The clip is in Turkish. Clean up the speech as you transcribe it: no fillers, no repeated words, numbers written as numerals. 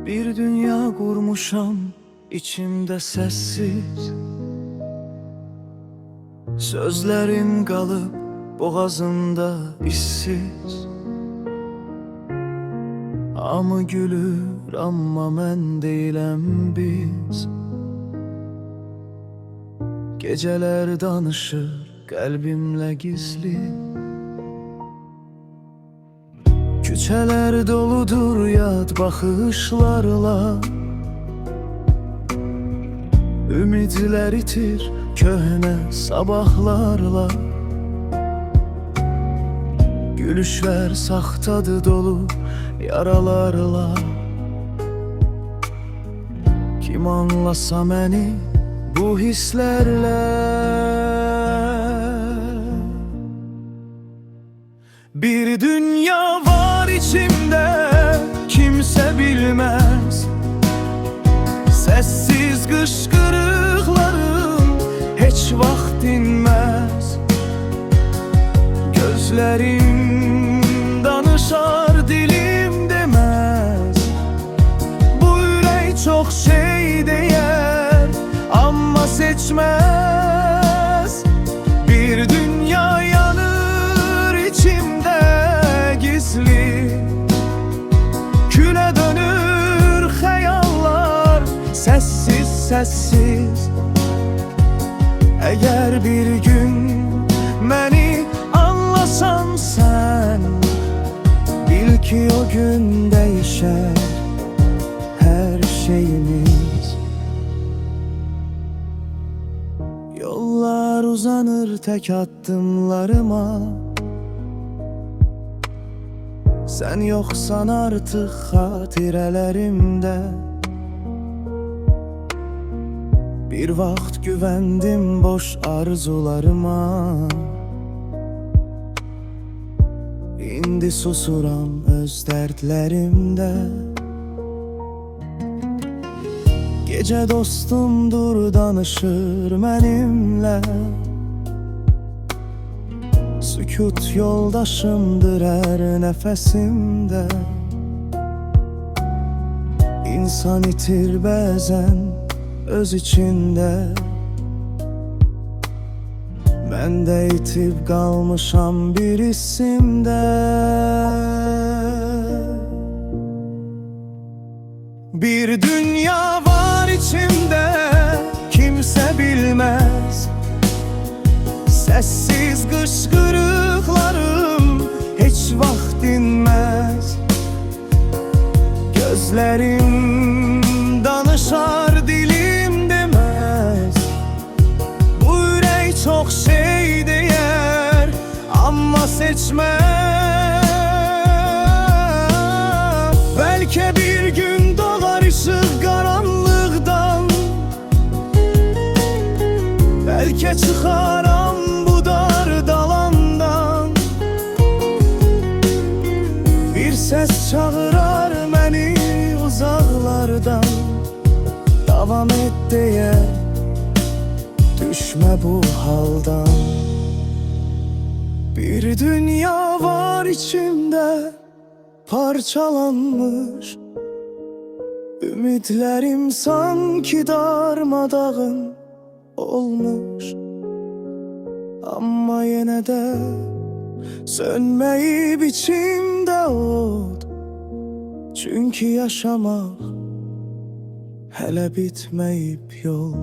Bir dünya kurmuşam içimde sessiz. Sözlerin kalıp boğazımda işsiz. Amı gülür amma mən deyiləm biz. Geceler danışır kalbimle gizli. Küçeler doludur yad bakışlarla. Ümidler itir köhne sabahlarla. Gülüşler saxtadı dolu yaralarla. Kim anlasa məni bu hislerle? Bir dünya var içimde kimse bilmez. Sessiz kışkırıklarım hiç vaxt dinmez. Gözlerim danışar dilim demez. Bu yürek çok şey değer ama seçmez. Bir dünya yanır içimde gizli. Küle dönür hayallar sessiz sessiz. Eğer bir gün beni anlasan sen, bil ki o gün değişer her şeyimiz. Yollar uzanır tek adımlarıma. Sen yoksan artık hatirelerimde. Bir vaxt güvendim boş arzularıma. İndi susuram öz dertlerimde. Gece dostumdur danışır benimle. Sükut yoldaşımdır her nefesimde. İnsan itir bazen öz içinde. Ben de itip kalmışam bir isimde. Bir dünya var içimde kimse bilmez. Sessiz kışkırıklarım hiç vaxt dinmez. Gözlerim danışar dilim demez. Bu yürek çok şey değer ama seçmez. Belki bir gün doğar ışık karanlıktan. Belki çıkaram bu dar dalandan. Bir ses çağırar beni uzaklardan. Devam et diye düşme bu haldan. Bir dünya var içimde parçalanmış. Ümitlerim sanki darmadağın olmuş. Ama yine de sönmeyip içimde od. Çünkü yaşamak hele bitmeyip yol.